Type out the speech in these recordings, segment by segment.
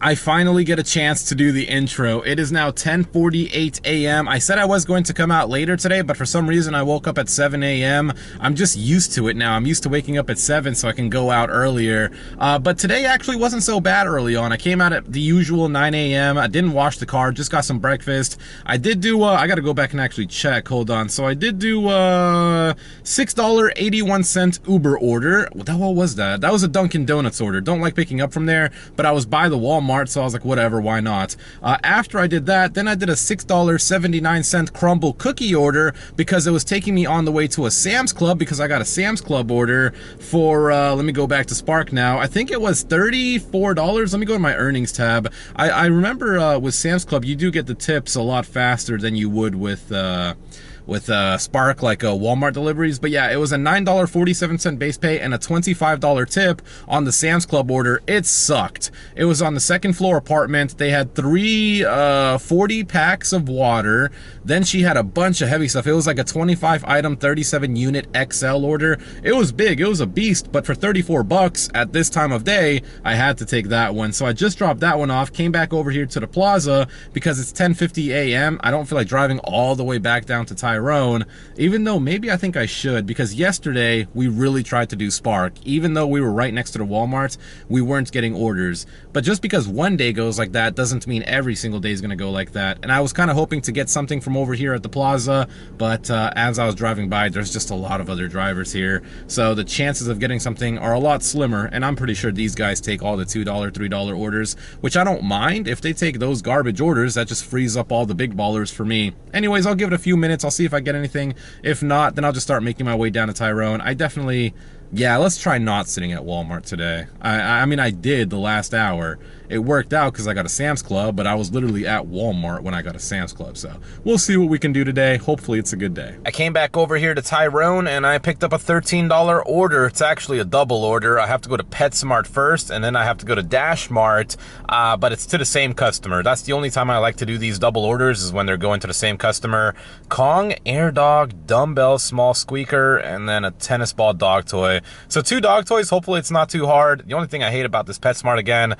I finally get a chance to do the intro. It is now 10:48 a.m. I said I was going to come out later today, but for some reason I woke up at 7 a.m. I'm just used to it now. I'm used to waking up at 7 so I can go out earlier. But today actually wasn't so bad early on. I came out at the usual 9 a.m. I didn't wash the car, just got some breakfast. I did do, I gotta go back and actually check, hold on. So I did do $6.81 Uber order. What was that? That was a Dunkin' Donuts order. Don't like picking up from there, but I was by the Walmart, so I was like, whatever, why not? After I did that, then I did a $6.79 crumble cookie order because it was taking me on the way to a Sam's Club because I got a Sam's Club order for, let me go back to Spark now. I think it was $34. Let me go to my earnings tab. I remember with Sam's Club, you do get the tips a lot faster than you would with Spark, like Walmart deliveries. But yeah, it was a $9.47 base pay and a $25 tip on the Sam's Club order. It sucked. It was on the second floor apartment. They had 40 packs of water. Then she had a bunch of heavy stuff. It was like a 25 item, 37 unit XL order. It was big. It was a beast, but for 34 bucks at this time of day, I had to take that one. So I just dropped that one off, came back over here to the plaza because it's 10:50 a.m. I don't feel like driving all the way back down to Tyrone, even though maybe I think I should, because yesterday we really tried to do Spark. Even though we were right next to the Walmart, we weren't getting orders. But just because one day goes like that doesn't mean every single day is going to go like that. And I was kind of hoping to get something from over here at the plaza, but as I was driving by, there's just a lot of other drivers here. So the chances of getting something are a lot slimmer, and I'm pretty sure these guys take all the $2, $3 orders, which I don't mind. If they take those garbage orders, that just frees up all the big ballers for me. Anyways, I'll give it a few minutes. I'll see if I get anything. If not, then I'll just start making my way down to Tyrone. I definitely, yeah, let's try not sitting at Walmart today. I mean, I did the last hour. It worked out because I got a Sam's Club, but I was literally at Walmart when I got a Sam's Club. So we'll see what we can do today. Hopefully it's a good day. I came back over here to Tyrone and I picked up a $13 order. It's actually a double order. I have to go to PetSmart first and then I have to go to Dash Mart, but it's to the same customer. That's the only time I like to do these double orders, is when they're going to the same customer. Kong, Air Dog, Dumbbell, Small Squeaker, and then a tennis ball dog toy. So 2 dog toys. Hopefully it's not too hard. The only thing I hate about this PetSmart, again,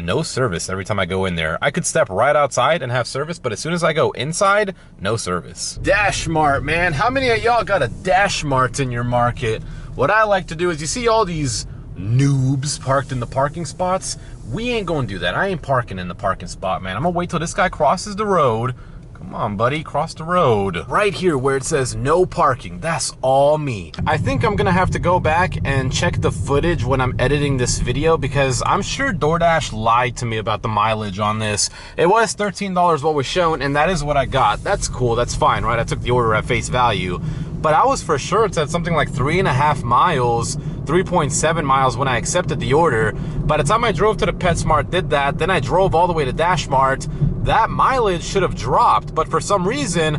no service every time I go in there. I could step right outside and have service, but as soon as I go inside, no service. Dash Mart, man. How many of y'all got a Dash Mart in your market? What I like to do is, you see all these noobs parked in the parking spots? We ain't gonna do that. I ain't parking in the parking spot, man. I'm gonna wait till this guy crosses the road. Come on, buddy, cross the road. Right here where it says no parking, that's all me. I think I'm gonna have to go back and check the footage when I'm editing this video, because I'm sure DoorDash lied to me about the mileage on this. It was $13 what was shown, and that is what I got. That's cool, that's fine, right? I took the order at face value. But I was for sure it said something like 3.5 miles, 3.7 miles when I accepted the order. By the time I drove to the PetSmart, did that, then I drove all the way to Dash Mart, that mileage should have dropped. But for some reason,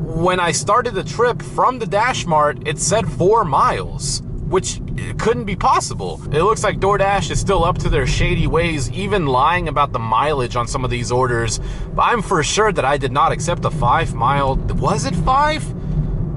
when I started the trip from the Dash Mart, it said 4 miles, which couldn't be possible. It looks like DoorDash is still up to their shady ways, even lying about the mileage on some of these orders. But I'm for sure that I did not accept a 5 mile, was it 5?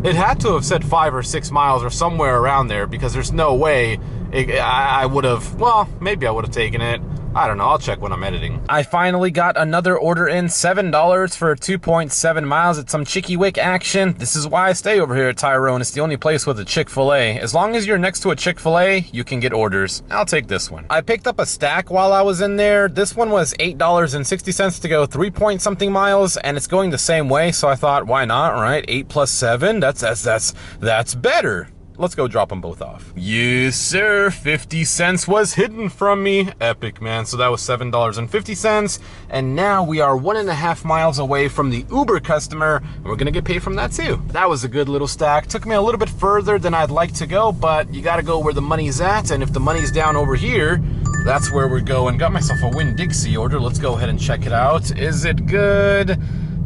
It had to have said 5 or 6 miles or somewhere around there, because there's no way I would have, well, maybe I would have taken it. I don't know, I'll check when I'm editing. I finally got another order in, $7 for 2.7 miles. It's some Chicky Wick action. This is why I stay over here at Tyrone. It's the only place with a Chick-fil-A. As long as you're next to a Chick-fil-A, you can get orders. I'll take this one. I picked up a stack while I was in there. This one was $8.60 to go 3 point something miles, and it's going the same way, so I thought, why not, right? 8 plus 7, that's better. Let's go drop them both off. Yes, sir. 50 cents was hidden from me. Epic, man. So that was $7.50. And now we are 1.5 miles away from the Uber customer, and we're gonna get paid from that too. That was a good little stack. Took me a little bit further than I'd like to go, but you gotta go where the money's at. And if the money's down over here, that's where we're going. Got myself a Winn-Dixie order. Let's go ahead and check it out. Is it good?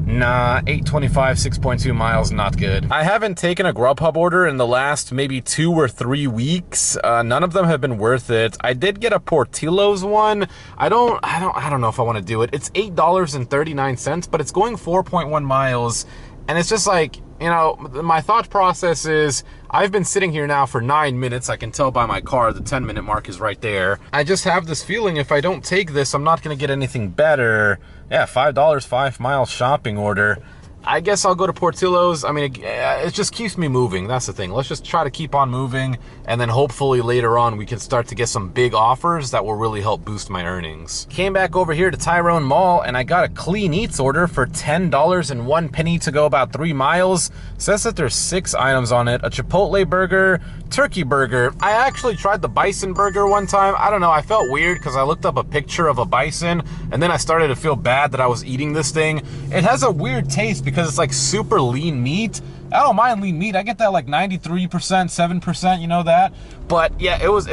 Nah, 825, 6.2 miles, not good. I haven't taken a Grubhub order in the last maybe 2 or 3 weeks. None of them have been worth it. I did get a Portillo's one. I don't know if I want to do it. It's $8.39, but it's going 4.1 miles. And it's just like, you know, my thought process is, I've been sitting here now for 9 minutes. I can tell by my car, the 10-minute mark is right there. I just have this feeling if I don't take this, I'm not gonna get anything better. Yeah, $5, 5-mile shopping order. I guess I'll go to Portillo's. I mean, it just keeps me moving. That's the thing. Let's just try to keep on moving, and then hopefully later on we can start to get some big offers that will really help boost my earnings. Came back over here to Tyrone Mall, and I got a Clean Eats order for $10.01 to go about 3 miles. Says that there's 6 items on it: a Chipotle burger, turkey burger. I actually tried the bison burger one time. I don't know, I felt weird because I looked up a picture of a bison, and then I started to feel bad that I was eating this thing. It has a weird taste because it's like super lean meat. I don't mind lean meat. I get that like 93%, 7%, you know that. But yeah, it was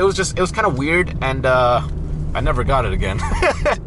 kind of weird, and I never got it again.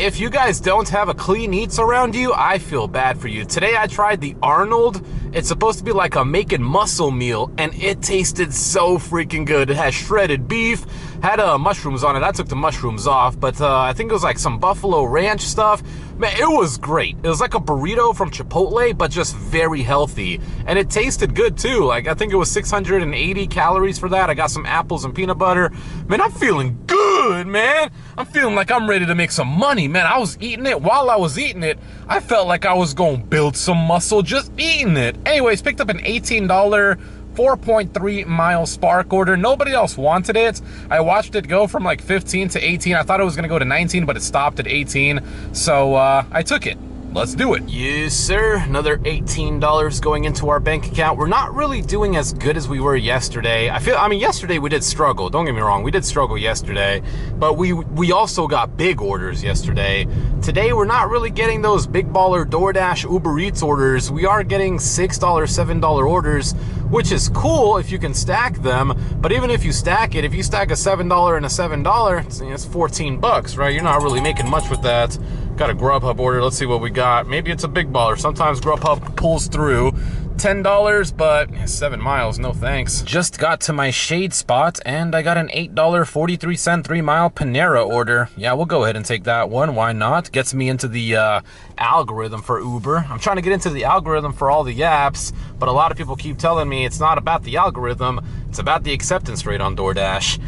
If you guys don't have a Clean Eats around you, I feel bad for you. Today I tried the Arnold. It's supposed to be like a making muscle meal, and it tasted so freaking good. It has shredded beef, had mushrooms on it. I took the mushrooms off, but I think it was like some buffalo ranch stuff. Man, it was great. It was like a burrito from Chipotle, but just very healthy. And it tasted good too. Like, I think it was 680 calories for that. I got some apples and peanut butter. Man, I'm feeling good, man. I'm feeling like I'm ready to make some money, man. I was eating it. While I was eating it, I felt like I was gonna build some muscle just eating it. Anyways, picked up an $18 4.3 mile Spark order. Nobody else wanted it. I watched it go from like 15 to 18. I thought it was gonna go to 19, but it stopped at 18. So I took it. Let's do it. Yes, sir. Another $18 going into our bank account. We're not really doing as good as we were yesterday. I mean, yesterday we did struggle. Don't get me wrong. We did struggle yesterday, but we also got big orders yesterday. Today, we're not really getting those big baller DoorDash Uber Eats orders. We are getting $6, $7 orders, which is cool if you can stack them. But even if you stack it, if you stack a $7 and a $7, it's 14 bucks, right? You're not really making much with that. Got a Grubhub order. Let's see what we got. Maybe it's a big baller. Sometimes Grubhub pulls through. $10, but 7 miles, no thanks. Just got to my shade spot, and I got an $8.43 3-mile Panera order. Yeah, we'll go ahead and take that one. Why not? Gets me into the algorithm for Uber. I'm trying to get into the algorithm for all the apps, but a lot of people keep telling me it's not about the algorithm, it's about the acceptance rate on DoorDash.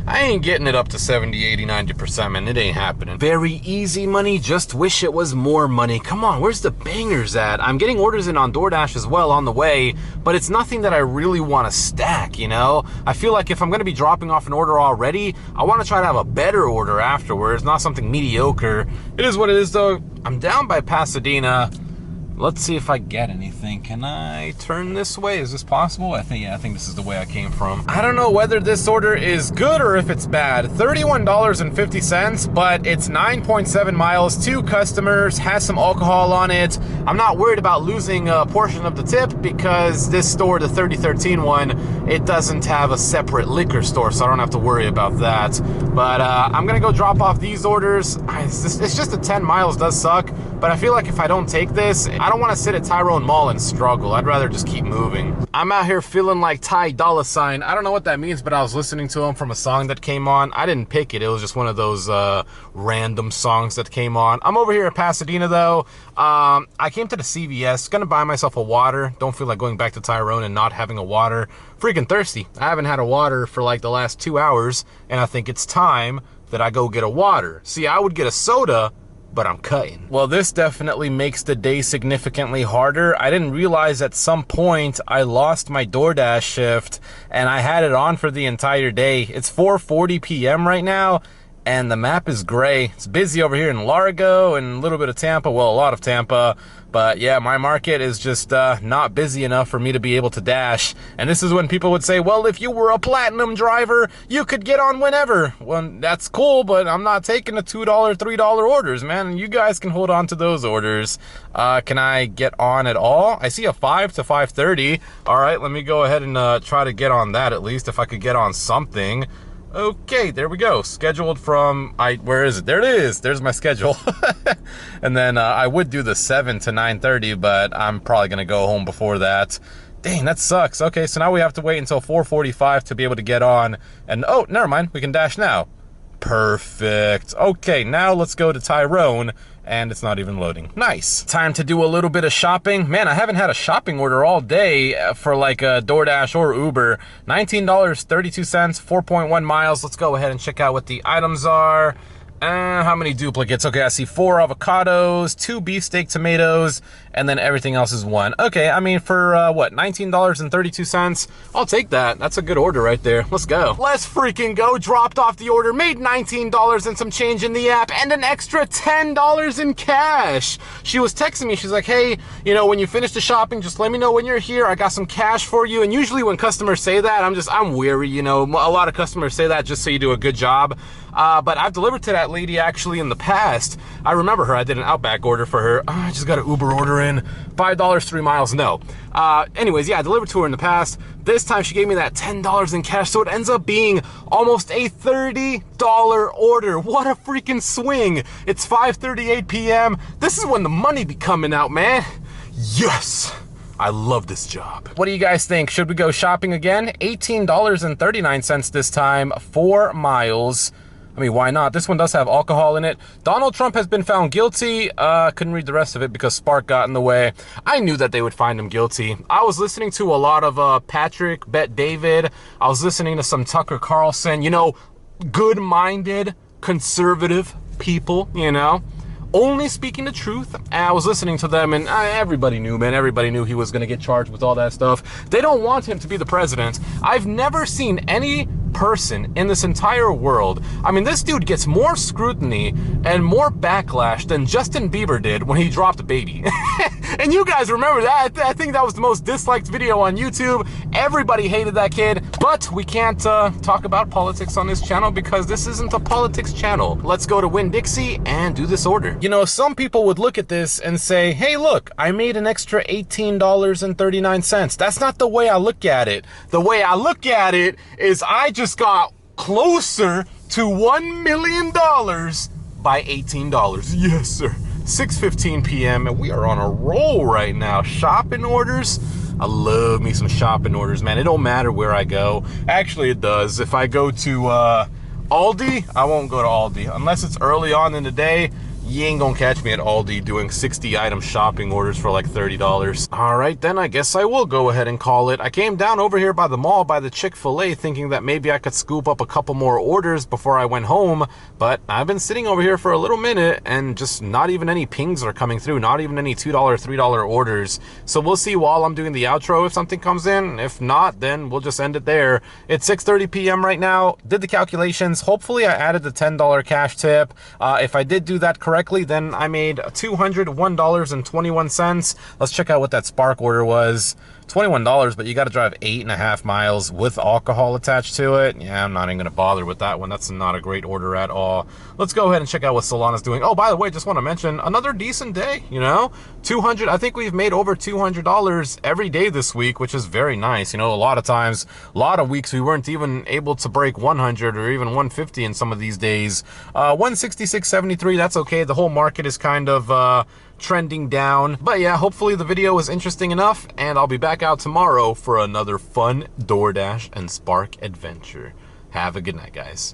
I ain't getting it up to 70, 80, 90%, man. It ain't happening. Very easy money, just wish it was more money. Come on, where's the bangers at? I'm getting orders in on DoorDash as well on the way, but it's nothing that I really want to stack, you know? I feel like if I'm going to be dropping off an order already, I want to try to have a better order afterwards, not something mediocre. It is what it is, though. I'm down by Pasadena. Let's see if I get anything. Can I turn this way? Is this possible? Yeah, I think this is the way I came from. I don't know whether this order is good or if it's bad. $31.50, but it's 9.7 miles, 2 customers, has some alcohol on it. I'm not worried about losing a portion of the tip because this store, the 3013 one, it doesn't have a separate liquor store, so I don't have to worry about that. But I'm gonna go drop off these orders. It's just the 10 miles does suck, but I feel like if I don't take this, I don't want to sit at Tyrone Mall and struggle. I'd rather just keep moving. I'm out here feeling like Ty Dolla $ign. I don't know what that means, but I was listening to him from a song that came on. I didn't pick it. It was just one of those random songs that came on. I'm over here at Pasadena, though. I came to the CVS, gonna buy myself a water. Don't feel like going back to Tyrone and not having a water. Freaking thirsty. I haven't had a water for like the last 2 hours, and I think it's time that I go get a water. See, I would get a soda, but I'm cutting. Well, this definitely makes the day significantly harder. I didn't realize at some point I lost my DoorDash shift, and I had it on for the entire day. It's 4:40 p.m. right now, and the map is gray. It's busy over here in Largo and a little bit of Tampa, well, a lot of Tampa. But yeah, my market is just not busy enough for me to be able to dash. And this is when people would say, well, if you were a platinum driver, you could get on whenever. Well, that's cool, but I'm not taking the $2, $3 orders, man. You guys can hold on to those orders. Can I get on at all? I see a 5 to 5:30. All right, let me go ahead and try to get on that at least, if I could get on something. Okay, there we go. Scheduled from, where is it? There it is. There's my schedule. And then I would do the 7 to 9:30, but I'm probably going to go home before that. Dang, that sucks. Okay, so now we have to wait until 4:45 to be able to get on. And, oh, never mind. We can dash now. Perfect. Okay, now let's go to Tyrone, and it's not even loading. Nice. Time to do a little bit of shopping. Man, I haven't had a shopping order all day for like a DoorDash or Uber. $19.32, 4.1 miles. Let's go ahead and check out what the items are. How many duplicates? Okay, I see 4 avocados, 2 beefsteak tomatoes, and then everything else is 1. Okay, I mean, for what, $19.32? I'll take that. That's a good order right there. Let's go. Let's freaking go. Dropped off the order, made $19 and some change in the app, and an extra $10 in cash. She was texting me. She's like, hey, you know, when you finish the shopping, just let me know when you're here. I got some cash for you. And usually when customers say that, I'm weary, you know. A lot of customers say that just so you do a good job. But I've delivered to that lady actually in the past. I remember her. I did an Outback order for her. I just got an Uber order in. $5, 3 miles. No. Anyways, yeah, I delivered to her in the past. This time she gave me that $10 in cash, so it ends up being almost a $30 order. What a freaking swing. It's 5:38 p.m. This is when the money be coming out, man. Yes. I love this job. What do you guys think? Should we go shopping again? $18.39 this time, 4 miles. I mean, why not? This one does have alcohol in it. Donald Trump has been found guilty. Couldn't read the rest of it because Spark got in the way. I knew that they would find him guilty. I was listening to a lot of Patrick Bet David. I was listening to some Tucker Carlson, you know, good-minded, conservative people, you know, only speaking the truth. And I was listening to them, and everybody knew, man. Everybody knew he was going to get charged with all that stuff. They don't want him to be the president. I've never seen any person in this entire world. I mean, this dude gets more scrutiny and more backlash than Justin Bieber did when he dropped a baby. And you guys remember that. I think that was the most disliked video on YouTube. Everybody hated that kid, but we can't talk about politics on this channel because this isn't a politics channel. Let's go to Winn-Dixie and do this order. You know, some people would look at this and say, hey, look, I made an extra $18.39. That's not the way I look at it. The way I look at it is I just got closer to $1 million by $18. Yes, sir. 6:15 p.m. and we are on a roll right now. Shopping orders. I love me some shopping orders, man. It don't matter where I go. Actually, it does. If I go to Aldi, I won't go to Aldi unless it's early on in the day. You ain't gonna catch me at Aldi doing 60 item shopping orders for like $30. All right, then I guess I will go ahead and call it. I came down over here by the mall by the Chick-fil-A thinking that maybe I could scoop up a couple more orders before I went home, but I've been sitting over here for a little minute and just not even any pings are coming through, not even any $2, $3 orders. So we'll see while I'm doing the outro if something comes in. If not, then we'll just end it there. It's 6:30 p.m. right now. Did the calculations. Hopefully I added the $10 cash tip. If I did do that correctly, then I made $201.21. Let's check out what that Spark order was. $21, but you got to drive 8.5 miles with alcohol attached to it. Yeah, I'm not even gonna bother with that one. That's not a great order at all. Let's go ahead and check out what Solana's doing. Oh, by the way, just want to mention another decent day, you know, 200. I think we've made over $200 every day this week, which is very nice. You know, a lot of times, a lot of weeks we weren't even able to break 100 or even 150 in some of these days. 166.73, that's okay. The whole market is kind of trending down. But yeah, hopefully the video was interesting enough, and I'll be back out tomorrow for another fun DoorDash and Spark adventure. Have a good night, guys.